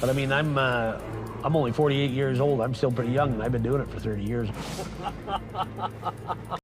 But I mean, I'm only 48 years old. I'm still pretty young, and I've been doing it for 30 years.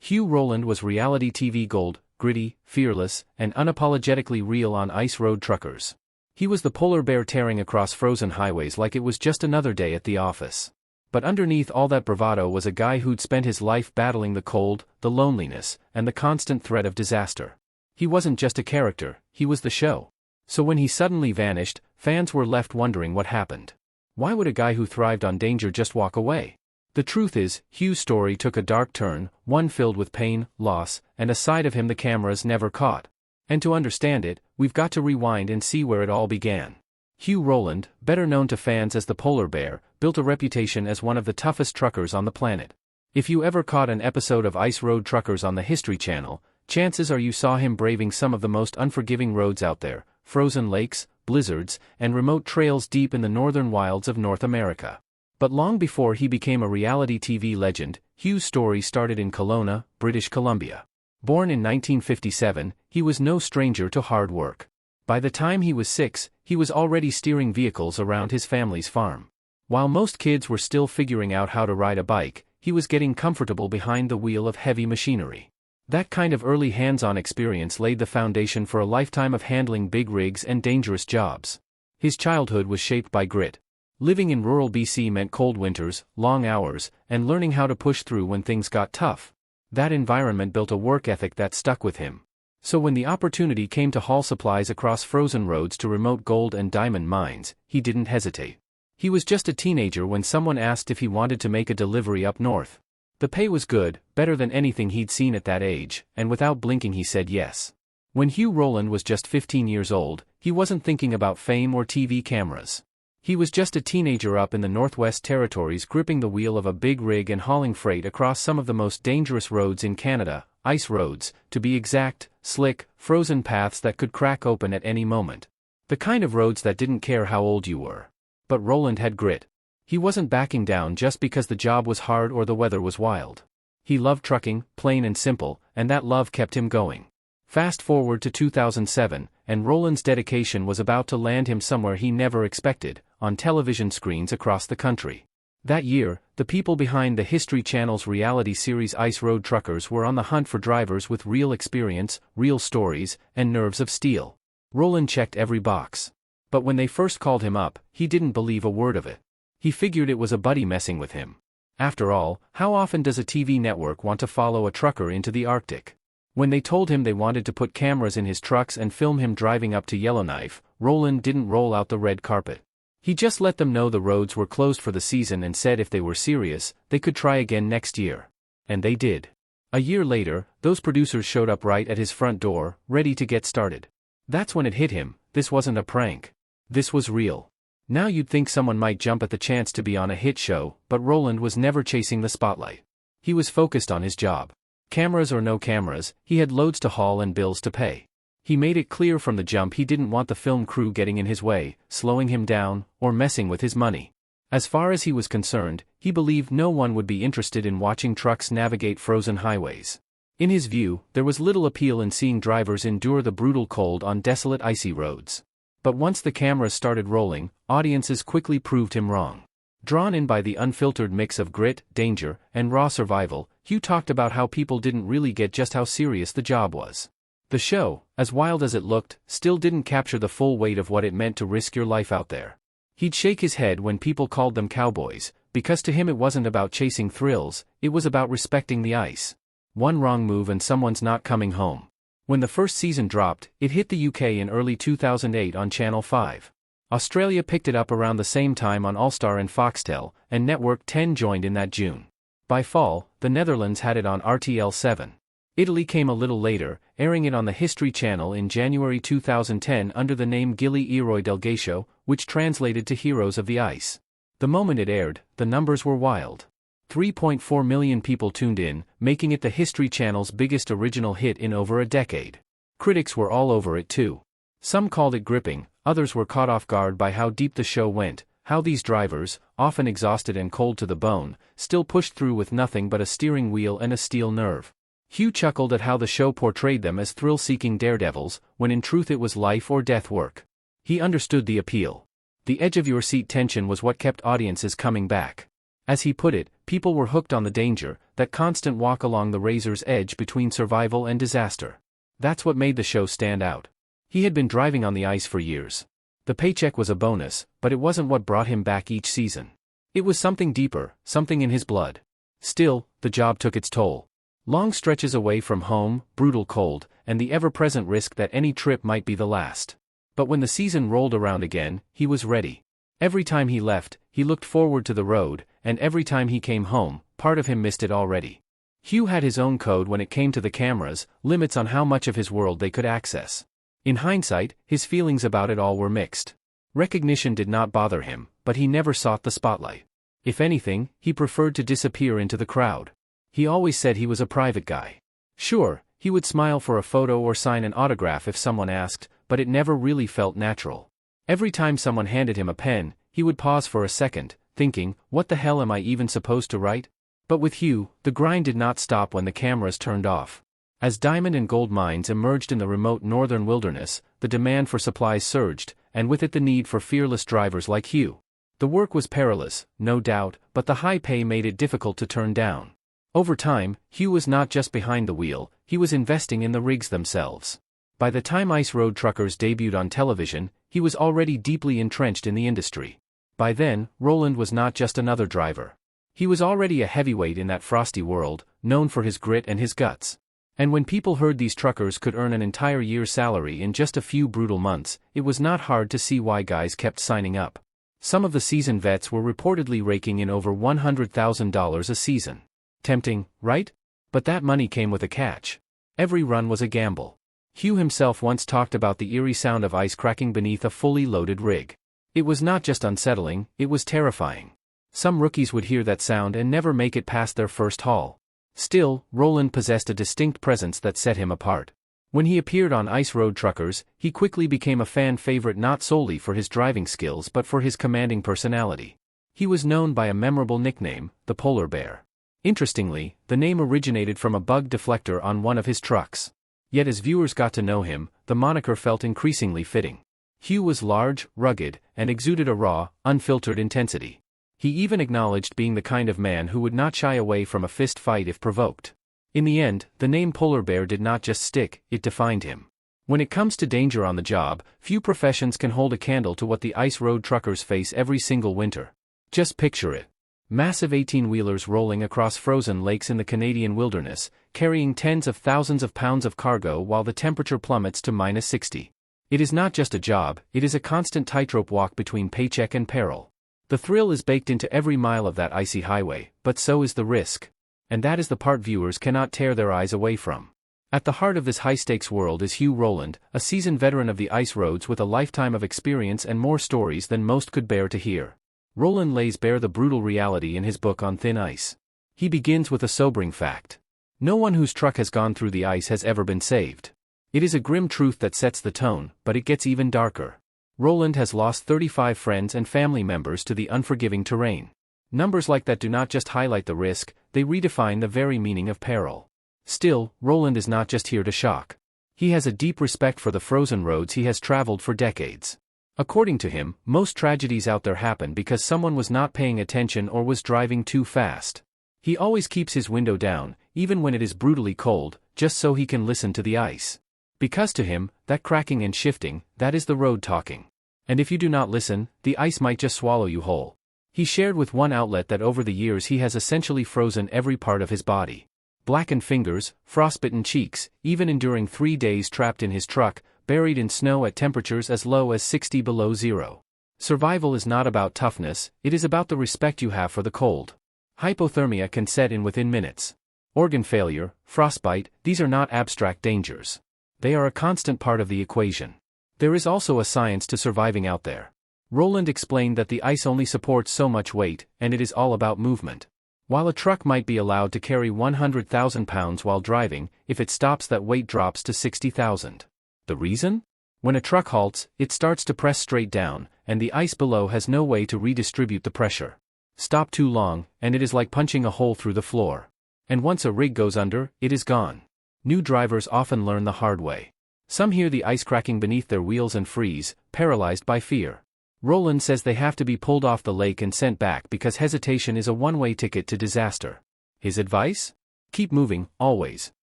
Hugh Rowland was reality TV gold, gritty, fearless, and unapologetically real on ice road truckers. He was the polar bear tearing across frozen highways like it was just another day at the office. But underneath all that bravado was a guy who'd spent his life battling the cold, the loneliness, and the constant threat of disaster. He wasn't just a character, he was the show. So when he suddenly vanished, fans were left wondering what happened. Why would a guy who thrived on danger just walk away? The truth is, Hugh's story took a dark turn, one filled with pain, loss, and a side of him the cameras never caught. And to understand it, we've got to rewind and see where it all began. Hugh Rowland, better known to fans as the Polar Bear, built a reputation as one of the toughest truckers on the planet. If you ever caught an episode of Ice Road Truckers on the History Channel, chances are you saw him braving some of the most unforgiving roads out there, frozen lakes, blizzards, and remote trails deep in the northern wilds of North America. But long before he became a reality TV legend, Hugh's story started in Kelowna, British Columbia. Born in 1957, he was no stranger to hard work. By the time he was 6, he was already steering vehicles around his family's farm. While most kids were still figuring out how to ride a bike, he was getting comfortable behind the wheel of heavy machinery. That kind of early hands-on experience laid the foundation for a lifetime of handling big rigs and dangerous jobs. His childhood was shaped by grit. Living in rural BC meant cold winters, long hours, and learning how to push through when things got tough. That environment built a work ethic that stuck with him. So when the opportunity came to haul supplies across frozen roads to remote gold and diamond mines, he didn't hesitate. He was just a teenager when someone asked if he wanted to make a delivery up north. The pay was good, better than anything he'd seen at that age, and without blinking he said yes. When Hugh Rowland was just 15 years old, he wasn't thinking about fame or TV cameras. He was just a teenager up in the Northwest Territories gripping the wheel of a big rig and hauling freight across some of the most dangerous roads in Canada, ice roads, to be exact, slick, frozen paths that could crack open at any moment. The kind of roads that didn't care how old you were. But Rowland had grit. He wasn't backing down just because the job was hard or the weather was wild. He loved trucking, plain and simple, and that love kept him going. Fast forward to 2007, and Rowland's dedication was about to land him somewhere he never expected, on television screens across the country. That year, the people behind the History Channel's reality series Ice Road Truckers were on the hunt for drivers with real experience, real stories, and nerves of steel. Rowland checked every box. But when they first called him up, he didn't believe a word of it. He figured it was a buddy messing with him. After all, how often does a TV network want to follow a trucker into the Arctic? When they told him they wanted to put cameras in his trucks and film him driving up to Yellowknife, Rowland didn't roll out the red carpet. He just let them know the roads were closed for the season and said if they were serious, they could try again next year. And they did. A year later, those producers showed up right at his front door, ready to get started. That's when it hit him, this wasn't a prank. This was real. Now you'd think someone might jump at the chance to be on a hit show, but Rowland was never chasing the spotlight. He was focused on his job. Cameras or no cameras, he had loads to haul and bills to pay. He made it clear from the jump he didn't want the film crew getting in his way, slowing him down, or messing with his money. As far as he was concerned, he believed no one would be interested in watching trucks navigate frozen highways. In his view, there was little appeal in seeing drivers endure the brutal cold on desolate icy roads. But once the cameras started rolling, audiences quickly proved him wrong. Drawn in by the unfiltered mix of grit, danger, and raw survival, Hugh talked about how people didn't really get just how serious the job was. The show, as wild as it looked, still didn't capture the full weight of what it meant to risk your life out there. He'd shake his head when people called them cowboys, because to him it wasn't about chasing thrills, it was about respecting the ice. One wrong move and someone's not coming home. When the first season dropped, it hit the UK in early 2008 on Channel 5. Australia picked it up around the same time on Allstar and Foxtel, and Network 10 joined in that June. By fall, the Netherlands had it on RTL 7. Italy came a little later, airing it on the History Channel in January 2010 under the name Gli Eroi del Ghiaccio, which translated to Heroes of the Ice. The moment it aired, the numbers were wild. 3.4 million people tuned in, making it the History Channel's biggest original hit in over a decade. Critics were all over it too. Some called it gripping, others were caught off guard by how deep the show went, how these drivers, often exhausted and cold to the bone, still pushed through with nothing but a steering wheel and a steel nerve. Hugh chuckled at how the show portrayed them as thrill-seeking daredevils, when in truth it was life or death work. He understood the appeal. The edge-of-your-seat tension was what kept audiences coming back. As he put it, people were hooked on the danger, that constant walk along the razor's edge between survival and disaster. That's what made the show stand out. He had been driving on the ice for years. The paycheck was a bonus, but it wasn't what brought him back each season. It was something deeper, something in his blood. Still, the job took its toll. Long stretches away from home, brutal cold, and the ever-present risk that any trip might be the last. But when the season rolled around again, he was ready. Every time he left, he looked forward to the road, and every time he came home, part of him missed it already. Hugh had his own code when it came to the cameras, limits on how much of his world they could access. In hindsight, his feelings about it all were mixed. Recognition did not bother him, but he never sought the spotlight. If anything, he preferred to disappear into the crowd. He always said he was a private guy. Sure, he would smile for a photo or sign an autograph if someone asked, but it never really felt natural. Every time someone handed him a pen, he would pause for a second, thinking, what the hell am I even supposed to write? But with Hugh, the grind did not stop when the cameras turned off. As diamond and gold mines emerged in the remote northern wilderness, the demand for supplies surged, and with it the need for fearless drivers like Hugh. The work was perilous, no doubt, but the high pay made it difficult to turn down. Over time, Hugh was not just behind the wheel, he was investing in the rigs themselves. By the time Ice Road Truckers debuted on television, he was already deeply entrenched in the industry. By then, Rowland was not just another driver. He was already a heavyweight in that frosty world, known for his grit and his guts. And when people heard these truckers could earn an entire year's salary in just a few brutal months, it was not hard to see why guys kept signing up. Some of the seasoned vets were reportedly raking in over $100,000 a season. Tempting, right? But that money came with a catch. Every run was a gamble. Hugh himself once talked about the eerie sound of ice cracking beneath a fully loaded rig. It was not just unsettling, it was terrifying. Some rookies would hear that sound and never make it past their first haul. Still, Rowland possessed a distinct presence that set him apart. When he appeared on Ice Road Truckers, he quickly became a fan favorite not solely for his driving skills but for his commanding personality. He was known by a memorable nickname, the Polar Bear. Interestingly, the name originated from a bug deflector on one of his trucks. Yet as viewers got to know him, the moniker felt increasingly fitting. Hugh was large, rugged, and exuded a raw, unfiltered intensity. He even acknowledged being the kind of man who would not shy away from a fist fight if provoked. In the end, the name Polar Bear did not just stick, it defined him. When it comes to danger on the job, few professions can hold a candle to what the Ice Road Truckers face every single winter. Just picture it. Massive 18-wheelers rolling across frozen lakes in the Canadian wilderness, carrying tens of thousands of pounds of cargo while the temperature plummets to -60. It is not just a job, it is a constant tightrope walk between paycheck and peril. The thrill is baked into every mile of that icy highway, but so is the risk. And that is the part viewers cannot tear their eyes away from. At the heart of this high-stakes world is Hugh Rowland, a seasoned veteran of the ice roads with a lifetime of experience and more stories than most could bear to hear. Rowland lays bare the brutal reality in his book On Thin Ice. He begins with a sobering fact. No one whose truck has gone through the ice has ever been saved. It is a grim truth that sets the tone, but it gets even darker. Rowland has lost 35 friends and family members to the unforgiving terrain. Numbers like that do not just highlight the risk, they redefine the very meaning of peril. Still, Rowland is not just here to shock. He has a deep respect for the frozen roads he has traveled for decades. According to him, most tragedies out there happen because someone was not paying attention or was driving too fast. He always keeps his window down, even when it is brutally cold, just so he can listen to the ice. Because to him, that cracking and shifting, that is the road talking. And if you do not listen, the ice might just swallow you whole. He shared with one outlet that over the years he has essentially frozen every part of his body. Blackened fingers, frostbitten cheeks, even enduring 3 days trapped in his truck, buried in snow at temperatures as low as 60 below zero. Survival is not about toughness, it is about the respect you have for the cold. Hypothermia can set in within minutes. Organ failure, frostbite, these are not abstract dangers. They are a constant part of the equation. There is also a science to surviving out there. Rowland explained that the ice only supports so much weight, and it is all about movement. While a truck might be allowed to carry 100,000 pounds while driving, if it stops that weight drops to 60,000. The reason? When a truck halts, it starts to press straight down, and the ice below has no way to redistribute the pressure. Stop too long, and it is like punching a hole through the floor. And once a rig goes under, it is gone. New drivers often learn the hard way. Some hear the ice cracking beneath their wheels and freeze, paralyzed by fear. Rowland says they have to be pulled off the lake and sent back because hesitation is a one-way ticket to disaster. His advice? Keep moving, always.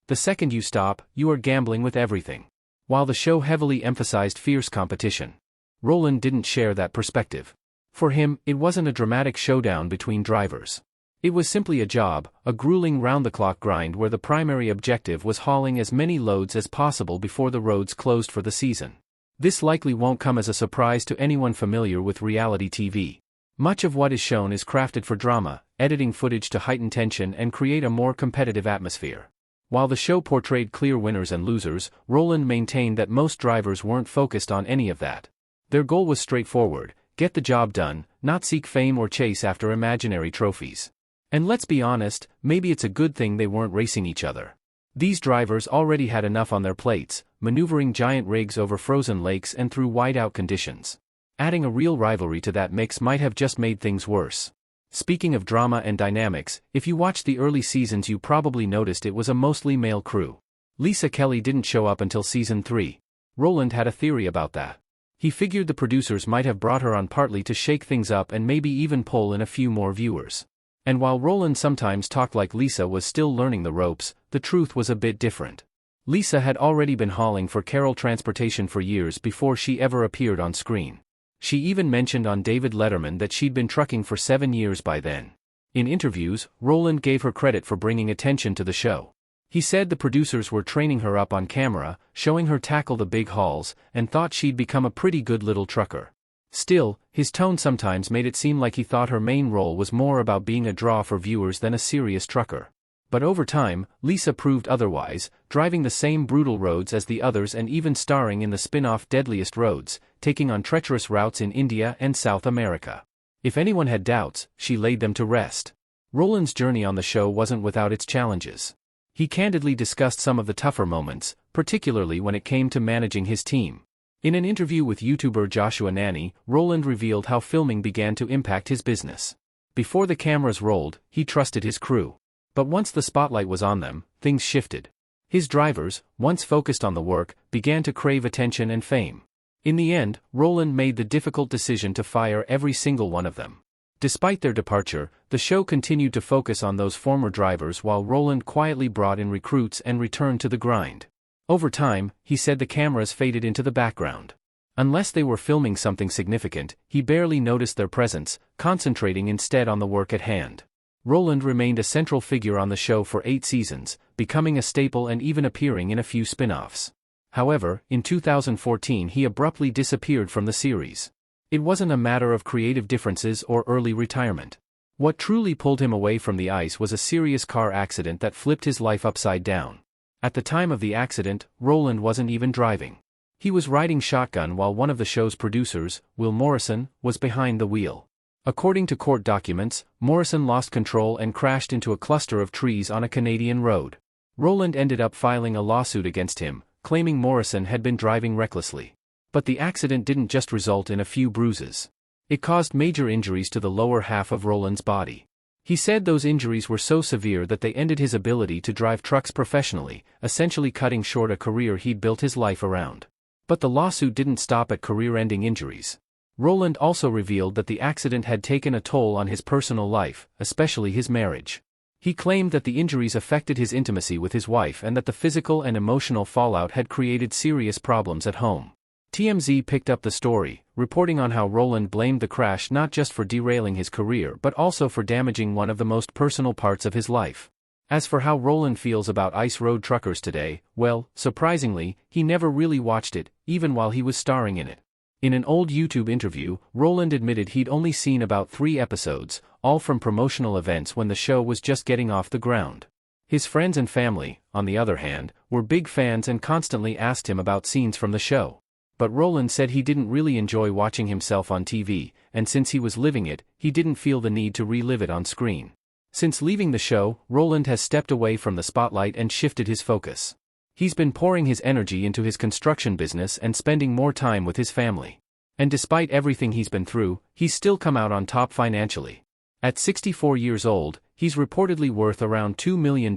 The second you stop, you are gambling with everything. While the show heavily emphasized fierce competition, Rowland didn't share that perspective. For him, it wasn't a dramatic showdown between drivers. It was simply a job, a grueling round-the-clock grind where the primary objective was hauling as many loads as possible before the roads closed for the season. This likely won't come as a surprise to anyone familiar with reality TV. Much of what is shown is crafted for drama, editing footage to heighten tension and create a more competitive atmosphere. While the show portrayed clear winners and losers, Rowland maintained that most drivers weren't focused on any of that. Their goal was straightforward: get the job done, not seek fame or chase after imaginary trophies. And let's be honest, maybe it's a good thing they weren't racing each other. These drivers already had enough on their plates, maneuvering giant rigs over frozen lakes and through whiteout conditions. Adding a real rivalry to that mix might have just made things worse. Speaking of drama and dynamics, if you watched the early seasons you probably noticed it was a mostly male crew. Lisa Kelly didn't show up until season 3. Rowland had a theory about that. He figured the producers might have brought her on partly to shake things up and maybe even pull in a few more viewers. And while Rowland sometimes talked like Lisa was still learning the ropes, the truth was a bit different. Lisa had already been hauling for Carroll Transportation for years before she ever appeared on screen. She even mentioned on David Letterman that she'd been trucking for 7 years by then. In interviews, Rowland gave her credit for bringing attention to the show. He said the producers were training her up on camera, showing her tackle the big hauls, and thought she'd become a pretty good little trucker. Still, his tone sometimes made it seem like he thought her main role was more about being a draw for viewers than a serious trucker. But over time, Lisa proved otherwise, driving the same brutal roads as the others and even starring in the spin-off Deadliest Roads, taking on treacherous routes in India and South America. If anyone had doubts, she laid them to rest. Rowland's journey on the show wasn't without its challenges. He candidly discussed some of the tougher moments, particularly when it came to managing his team. In an interview with YouTuber Joshua Nanny, Rowland revealed how filming began to impact his business. Before the cameras rolled, he trusted his crew. But once the spotlight was on them, things shifted. His drivers, once focused on the work, began to crave attention and fame. In the end, Rowland made the difficult decision to fire every single one of them. Despite their departure, the show continued to focus on those former drivers while Rowland quietly brought in recruits and returned to the grind. Over time, he said the cameras faded into the background. Unless they were filming something significant, he barely noticed their presence, concentrating instead on the work at hand. Rowland remained a central figure on the show for 8 seasons, becoming a staple and even appearing in a few spin-offs. However, in 2014 he abruptly disappeared from the series. It wasn't a matter of creative differences or early retirement. What truly pulled him away from the ice was a serious car accident that flipped his life upside down. At the time of the accident, Rowland wasn't even driving. He was riding shotgun while one of the show's producers, Will Morrison, was behind the wheel. According to court documents, Morrison lost control and crashed into a cluster of trees on a Canadian road. Rowland ended up filing a lawsuit against him, claiming Morrison had been driving recklessly. But the accident didn't just result in a few bruises. It caused major injuries to the lower half of Rowland's body. He said those injuries were so severe that they ended his ability to drive trucks professionally, essentially cutting short a career he'd built his life around. But the lawsuit didn't stop at career-ending injuries. Rowland also revealed that the accident had taken a toll on his personal life, especially his marriage. He claimed that the injuries affected his intimacy with his wife and that the physical and emotional fallout had created serious problems at home. TMZ picked up the story, reporting on how Rowland blamed the crash not just for derailing his career but also for damaging one of the most personal parts of his life. As for how Rowland feels about ice road truckers today, well, surprisingly, he never really watched it, even while he was starring in it. In an old YouTube interview, Rowland admitted he'd only seen about 3 episodes, all from promotional events when the show was just getting off the ground. His friends and family, on the other hand, were big fans and constantly asked him about scenes from the show. But Rowland said he didn't really enjoy watching himself on TV, and since he was living it, he didn't feel the need to relive it on screen. Since leaving the show, Rowland has stepped away from the spotlight and shifted his focus. He's been pouring his energy into his construction business and spending more time with his family. And despite everything he's been through, he's still come out on top financially. At 64 years old, he's reportedly worth around $2 million,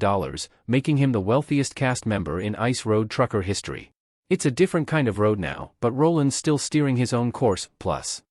making him the wealthiest cast member in ice road trucker history. It's a different kind of road now, but Rowland's still steering his own course, plus